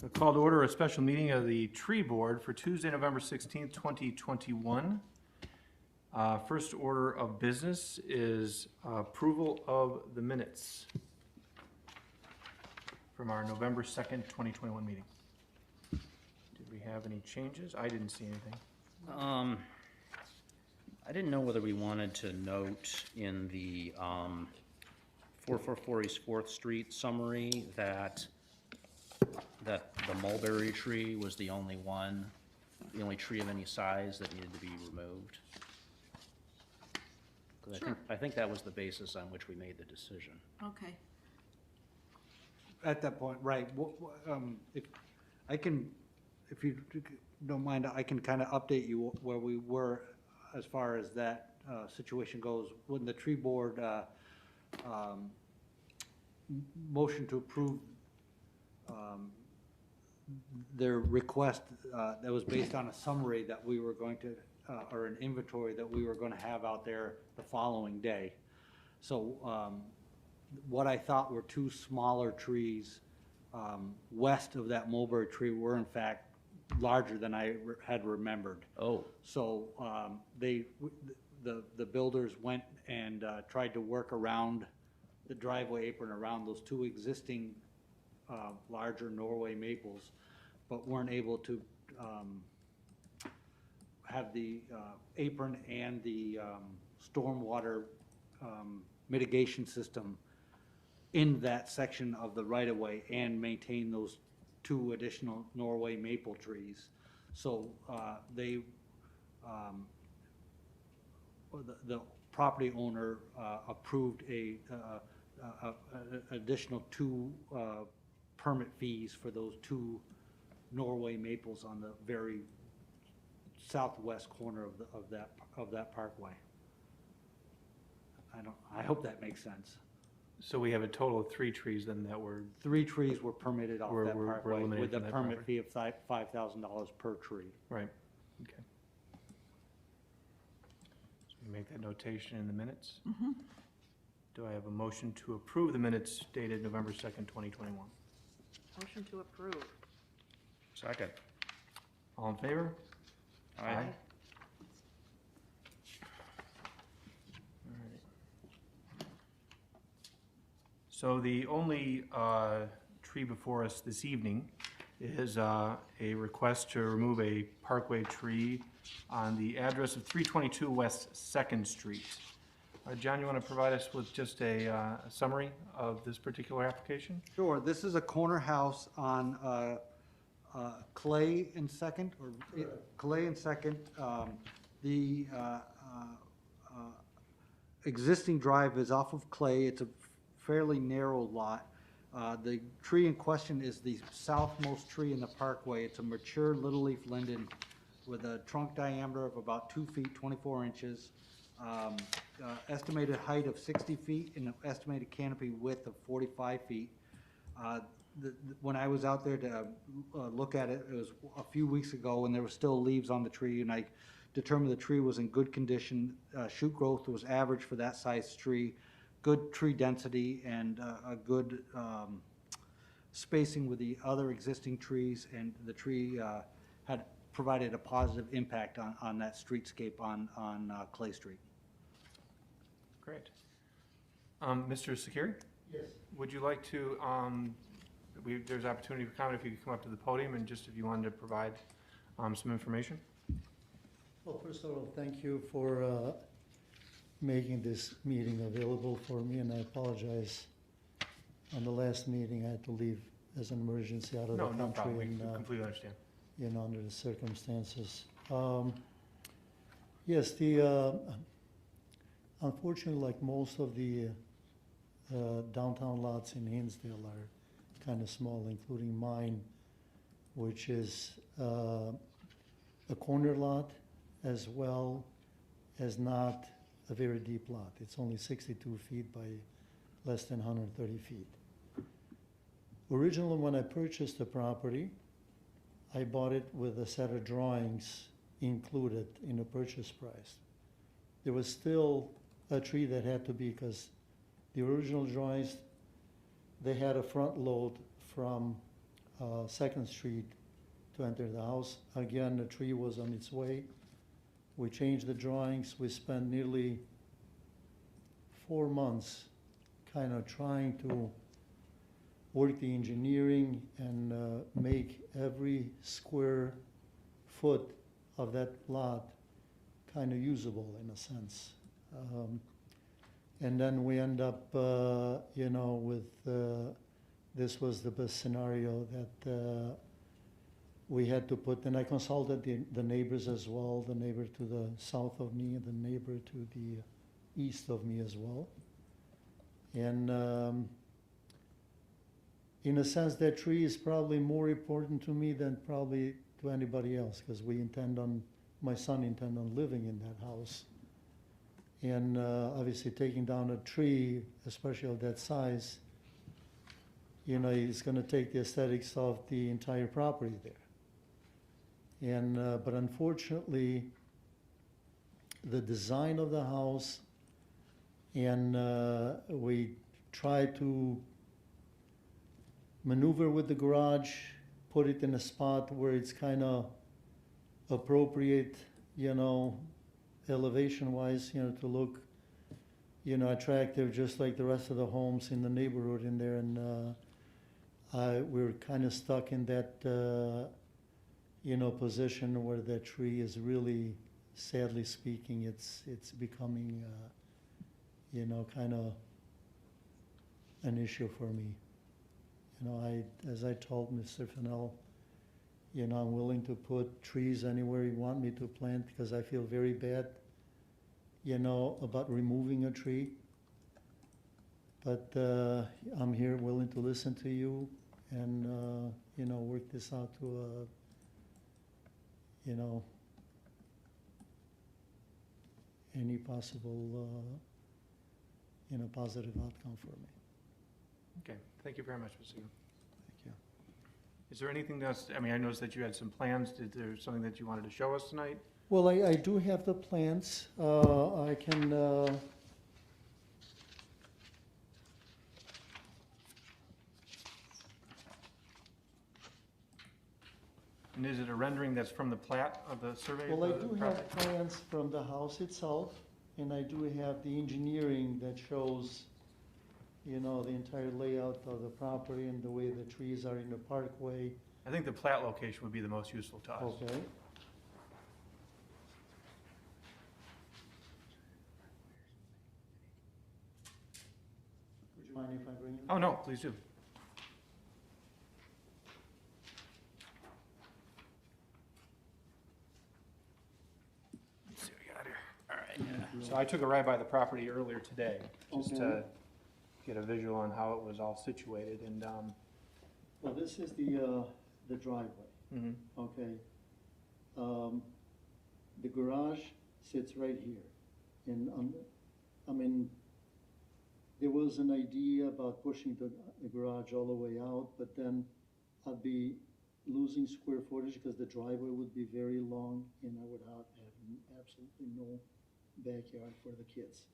So call to order a special meeting of the Tree Board for Tuesday, November 16th, 2021. First order of business is approval of the minutes from our November 2nd, 2021 meeting. Did we have any changes? I didn't see anything. I didn't know whether we wanted to note in the 444 East 4th Street summary that the mulberry tree was the only tree of any size that needed to be removed. 'Cause Sure. I think that was the basis on which we made the decision. Okay. At that point, right, if you don't mind, I can kind of update you where we were as far as that situation goes. When the tree board motion to approve their request that was based on a summary that we were going to, or an inventory that we were going to have out there the following day. So what I thought were two smaller trees west of that mulberry tree were in fact larger than I had remembered. Oh. So the builders went and tried to work around the driveway apron around those two existing larger Norway maples, but weren't able to have the apron and the stormwater mitigation system in that section of the right-of-way and maintain those two additional Norway maple trees. So the property owner approved a additional two permit fees for those two Norway maples on the very southwest corner of that parkway. I hope that makes sense. So we have a total of 3 trees then that were, 3 trees were permitted off that Were parkway eliminated with a from that permit property. fee of $5,000 per tree. right, okay. So we make that notation in the minutes. Do I have a motion to approve the minutes dated November 2nd, 2021? Motion to approve. Second. All in favor? Aye. All right. So the only tree before us this evening is a request to remove a parkway tree on the address of 322 West 2nd Street. John, you want to provide us with just a summary of this particular application? Sure, this is a corner house on Clay and Second, or Clay and Second. The existing drive is off of Clay. It's a fairly narrow lot. The tree in question is the southmost tree in the parkway. It's a mature little leaf linden with a trunk diameter of about 2 feet, 24 inches. Estimated height of 60 feet and an estimated canopy width of 45 feet. When I was out there to look at it, it was a few weeks ago, and there were still leaves on the tree, and I determined the tree was in good condition. Shoot growth was average for that size tree, good tree density, and a good spacing with the other existing trees, and the tree had provided a positive impact on that streetscape on Clay Street. Great. Mr. Sakiri? Yes. Would you like to, there's opportunity for comment if you could come up to the podium and just if you wanted to provide some information? Well, first of all, thank you for making this meeting available for me, and I apologize. On the last meeting, I had to leave as an emergency out of the No, no problem. country, We and completely understand. under the circumstances. Yes, the unfortunately, like most of the downtown lots in Hinsdale are kind of small, including mine, which is a corner lot as well as not a very deep lot. It's only 62 feet by less than 130 feet. Originally, when I purchased the property, I bought it with a set of drawings included in the purchase price. There was still a tree that had to be, because the original drawings, they had a front load from Second Street to enter the house. Again, the tree was on its way. We changed the drawings. We spent nearly 4 months kind of trying to work the engineering and make every square foot of that lot kind of usable in a sense. And then we end up, you know, with, this was the best scenario that we had to put, and I consulted the neighbors as well, the neighbor to the south of me and the neighbor to the east of me as well. And in a sense, that tree is probably more important to me than probably to anybody else, because my son intend on living in that house. And obviously taking down a tree, especially of that size, you know, it's gonna take the aesthetics of the entire property there. And, but unfortunately, the design of the house, and we tried to maneuver with the garage, put it in a spot where it's kind of appropriate, you know, elevation-wise, you know, to look, you know, attractive, just like the rest of the homes in the neighborhood in there. And we're kind of stuck in that, you know, position where that tree is really, sadly speaking, it's becoming, you know, kind of an issue for me. You know, as I told Mr. Fennell, you know, I'm willing to put trees anywhere you want me to plant, because I feel very bad, you know, about removing a tree. But I'm here willing to listen to you and, you know, work this out to, you know, any possible, you know, positive outcome for me. Okay, thank you very much, Mr. Gill. Thank you. Is there anything else, I mean, I noticed that you had some plans. Is there something that you wanted to show us tonight? Well, I do have the plans. I can, And is it a rendering that's from the plat of the survey? well, I of the do property? have plans from the house itself, and I do have the engineering that shows, you know, the entire layout of the property and the way the trees are in the parkway. I think the plat location would be the most useful to us. Okay. Would you mind if I bring it? Oh, no, please do. Let's see what we got here. All right. So I took a ride by the property earlier today, just Okay. to get a visual on how it was all situated, and, Well, this is the driveway, mhm. okay? The garage sits right here. And, I mean, there was an idea about pushing the garage all the way out, but then I'd be losing square footage because the driveway would be very long and I would have absolutely no backyard for the kids.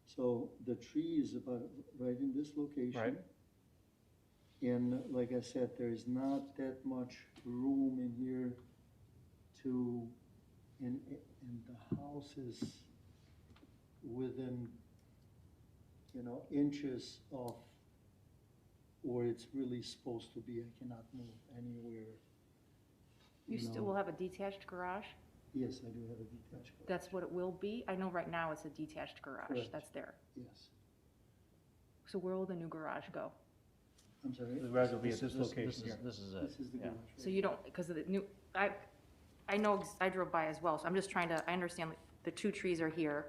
So the tree is about right in this location. Right. And like I said, there is not that much room in here to, and the house is within, you know, inches of where it's really supposed to be. I cannot move anywhere. You still will have a detached garage? Yes, I do have a detached garage. That's what it will be? I know right now it's a detached garage, Correct. that's there. Yes. So where will the new garage go? I'm sorry? The garage will be at this location here. This is it. This is the yeah. garage. So you don't, because of the new, I know, I drove by as well, so I'm just trying to, I understand like, the two trees are here,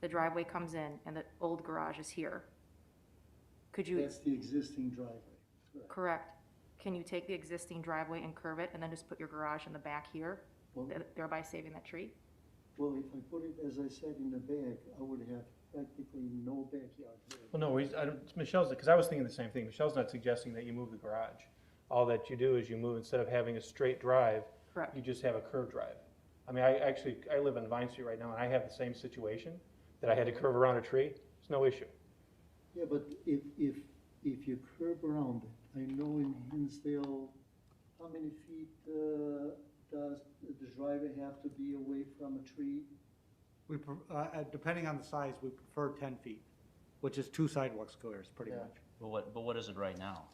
the driveway comes in, and the old garage is here. Could you, That's the existing driveway. Correct. correct, can you take the existing driveway and curve it, and then just put your garage in the back here, Well, thereby saving that tree? well, if I put it, as I said, in the back, I would have practically no backyard here. Well, no, Michelle's, because I was thinking the same thing. Michelle's not suggesting that you move the garage. All that you do is you move, instead of having a straight drive, Correct. you just have a curved drive. I mean, I live on Vine Street right now, and I have the same situation, that I had to curve around a tree. It's no issue. Yeah, but if you curve around it I know in Hinsdale, how many feet, does the driveway have to be away from a tree? Depending on the size, we prefer 10 feet, which is 2 sidewalk squares, pretty Yeah. much. But what is it right now?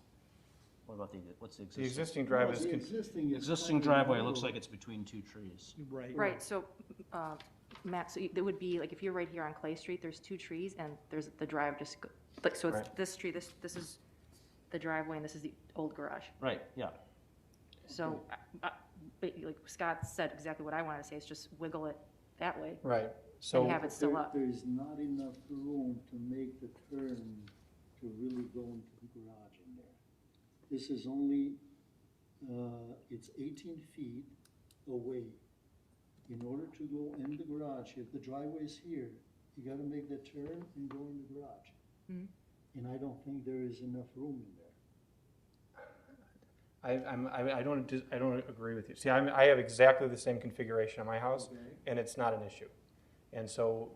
What about what's the The existing? existing driveway is, The con- existing is Existing kind of driveway looks narrow. like it's between 2 trees. Right. Right, so, Matt, so it would be, like, if you're right here on Clay Street, there's 2 trees, and there's the drive just, like, so it's Right. this tree, this is the driveway, and this is the old garage. Right, yeah. So, but like Scott said, exactly what I wanted to say, is just wiggle it that way, right, so. and have it still up. There is not enough room to make the turn to really go into the garage in there. This is only, it's 18 feet away. In order to go in the garage, if the driveway is here, you gotta make the turn and go in the garage. Mhm. And I don't think there is enough room in there. I don't agree with you. See, I have exactly the same configuration on my house, Okay. and it's not an issue. And so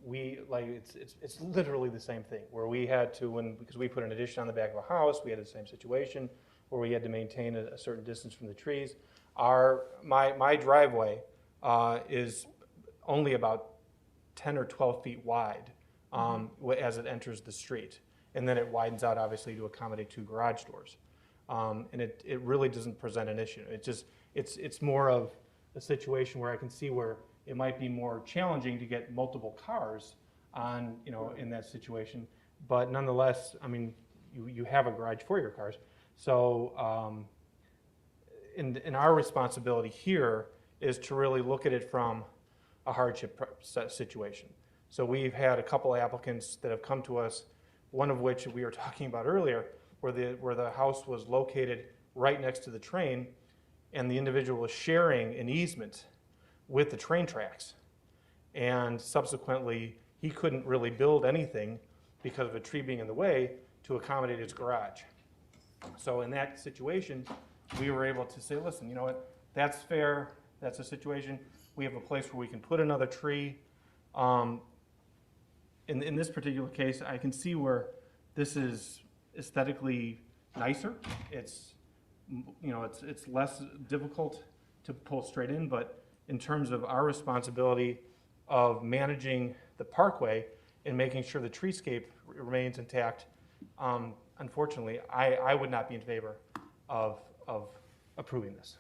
it's literally the same thing, where we had to, because we put an addition on the back of a house, we had the same situation, where we had to maintain a certain distance from the trees. My driveway is only about 10 or 12 feet wide as it enters the street. And then it widens out, obviously, to accommodate 2 garage doors. And it really doesn't present an issue. It's more of a situation where I can see where it might be more challenging to get multiple cars on, in that situation. But nonetheless, I mean, you have a garage for your cars. So in our responsibility here is to really look at it from a hardship situation. So we've had a couple applicants that have come to us, one of which we were talking about earlier, where the house was located right next to the train, and the individual was sharing an easement with the train tracks. And subsequently, he couldn't really build anything because of a tree being in the way to accommodate his garage. So in that situation, we were able to say, listen, you know what, that's fair, that's a situation. We have a place where we can put another tree. In this particular case, I can see where this is aesthetically nicer. It's less difficult to pull straight in, but in terms of our responsibility of managing the parkway and making sure the treescape remains intact, unfortunately, I would not be in favor of approving this.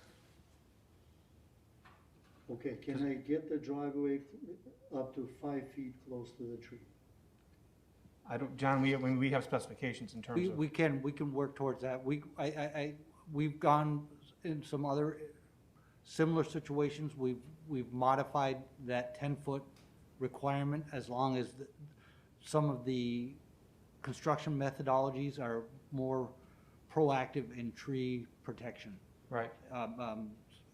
Okay, can I get the driveway up to 5 feet close to the tree? John, we have specifications in terms of. We can work towards that. We've gone in some other similar situations. We've modified that 10-foot requirement as long as some of the construction methodologies are more proactive in tree protection, Right,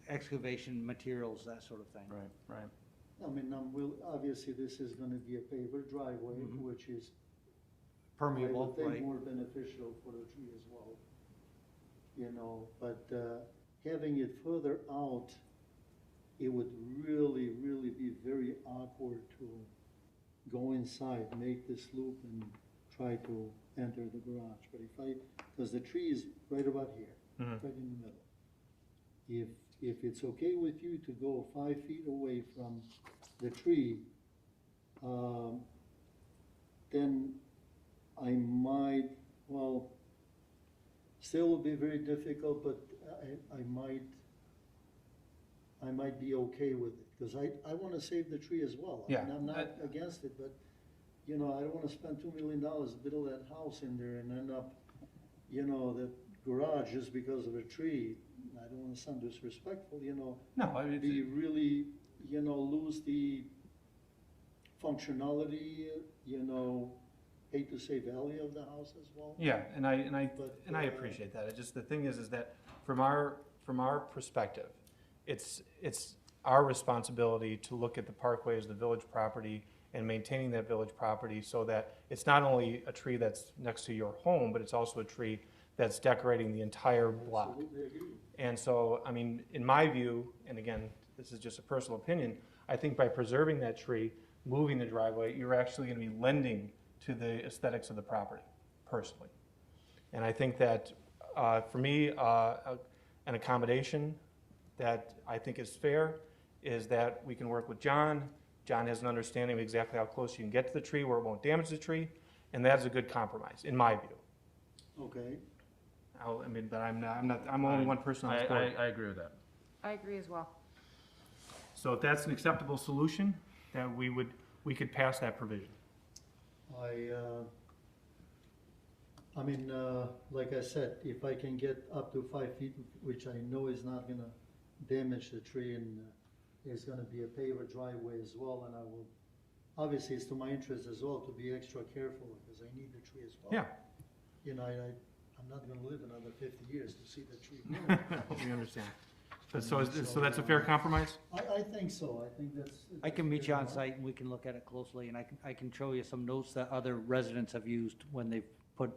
excavation materials, that sort of thing. right. I mean, obviously, this is gonna be a paver driveway, which is, I Permeable, would think, right? more beneficial for the tree as well. But having it further out, it would really, really be very awkward to go inside, make this loop and try to enter the garage. But because the tree is right about here, right in the middle. If it's okay with you to go 5 feet away from the tree, then I might, still will be very difficult, but I might be okay with it, because I want to save the tree as well. I mean, Yeah. I'm not against it, but, I don't want to spend $2 million to build that house in there and end up, the garage just because of a tree. I don't want to sound disrespectful, No, be really, lose the functionality, hate to say value of the house as well. yeah, and I But, appreciate that. It just, the thing is that from our perspective, it's our responsibility to look at the parkway as the village property and maintaining that village property so that it's not only a tree that's next to your home, but it's also a tree that's decorating the entire block. Absolutely agree. And so, I mean, in my view, and again, this is just a personal opinion, I think by preserving that tree, moving the driveway, you're actually gonna be lending to the aesthetics of the property, personally. And I think that, for me, an accommodation that I think is fair is that we can work with John. John has an understanding of exactly how close you can get to the tree where it won't damage the tree, and that's a good compromise, in my view. Okay, I mean, but I'm only one person on this board. I agree with that. I agree as well. So if that's an acceptable solution, then we could pass that provision. I mean, like I said, if I can get up to 5 feet, which I know is not gonna damage the tree, and it's gonna be a paver driveway as well, and I will, obviously, it's to my interest as well to be extra careful, because I need the tree as well. Yeah, You know, I'm not gonna live another 50 years to see the tree grow. we understand. But so that's a fair compromise? I think so, I think that's. I can meet that's you fair on enough. site and we can look at it closely, and I can show you some notes that other residents have used when they've put,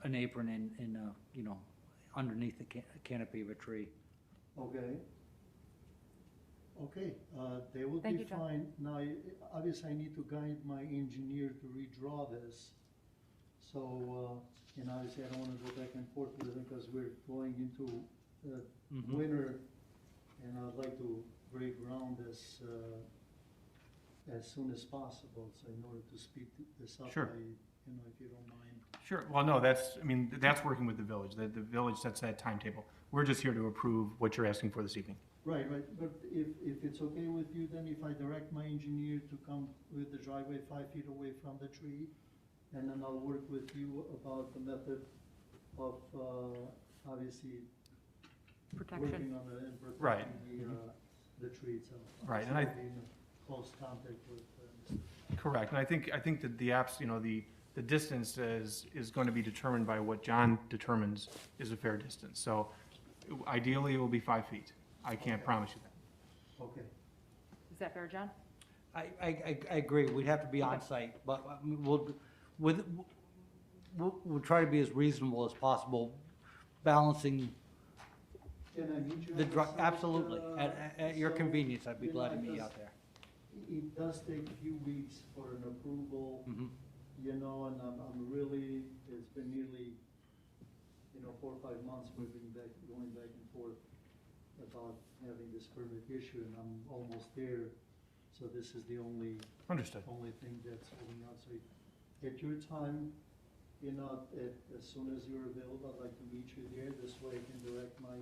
an apron in, you know, underneath the canopy of a tree. Okay. Okay, they will Thank be you, John. fine. Now, obviously, I need to guide my engineer to redraw this. So, and obviously, I don't wanna go back and forth with it, because we're going into Mhm. winter, and I'd like to break ground as soon as possible, so in order to speed this up, Sure. if you don't mind. Sure, well, no, that's working with the village. The village sets that timetable. We're just here to approve what you're asking for this evening. Right, but if it's okay with you, then if I direct my engineer to come with the driveway 5 feet away from the tree, and then I'll work with you about the method of, obviously, Protection. working on the, and Right. protecting the tree itself. Right, and I- So I'll be in close contact with, Correct, and I think that the distance is going to be determined by what John determines is a fair distance. So ideally, it will be 5 feet. I can't promise you that. okay. Is that fair, John? I agree, we'd have to be on Okay. site, but we'll try to be as reasonable as possible, balancing Can I meet you? the, on site, absolutely, at your so, convenience, I'd be you know, glad to it meet you does- out there. It does take a few weeks for an approval. Mhm. You know, and I'm really, it's been nearly, 4 or 5 months we've been going back and forth about having this permit issue, and I'm almost there. So this is the only Understood. thing that's holding out. So at your time, as soon as you're available, I'd like to meet you there. This way I can direct my,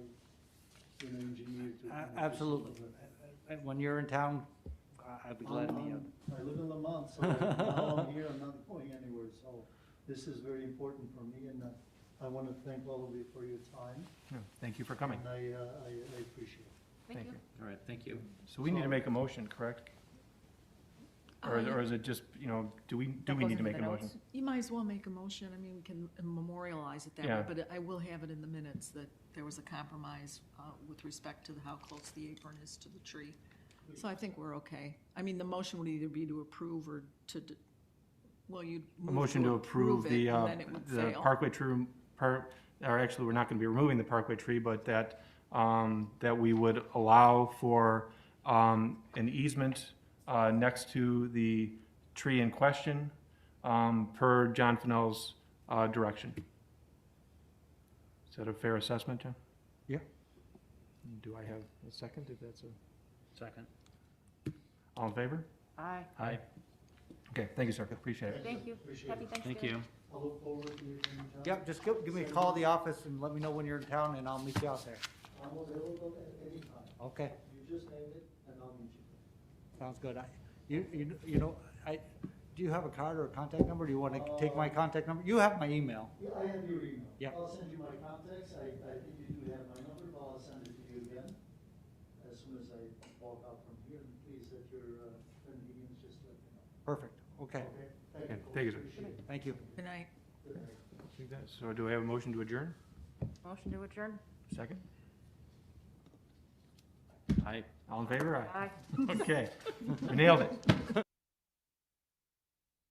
engineer to. kind of Absolutely. proceed with it. When you're in town, I'd be glad to meet you. I live in Lamont, so now I'm here, I'm not going anywhere, so this is very important for me, and I want to thank all of you for your time, Yeah, Thank you for coming. and I appreciate it. Thank you. All right, thank you. So we need to make a motion, correct? Or is it just, do we That goes need to into make a the motion? notes? You might as well make a motion, I mean, we can memorialize it that Yeah. way, but I will have it in the minutes that there was a compromise with respect to how close the apron is to the tree. So I think we're okay. I mean, the motion would either be to approve or you'd A move motion to approve it, the, and then it would the fail. Parkway tree, or actually, we're not gonna be removing the Parkway tree, but that we would allow for, an easement, next to the tree in question, per John Fennell's, direction. Is that a fair assessment, John? Yeah. Do I have a second, if that's a, Second. all in favor? Aye. Aye. Okay, thank you, sir, appreciate it. Thank you. Appreciate Happy it. Thanksgiving. Thank you. I look forward to your time. Yep, just give me a call at the office and let me know when you're in town, and I'll meet you out there. I'm available at any time. Okay, You just name it, and I'll meet you. sounds good. Do you have a card or a contact number? Do you want to take my contact number? You have my email. Yeah, I have your email. Yeah. I'll send you my contacts. I think you do have my number, but I'll send it to you again as soon as I walk out from here. And please, at your convenience, just let me know. Perfect, okay, Thank Okay, you. thank you, sir. Appreciate it. thank you. Good night. Good night. So do I have a motion to adjourn? Motion to adjourn? Second? Aye. All in favor? Aye. Okay, we nailed it.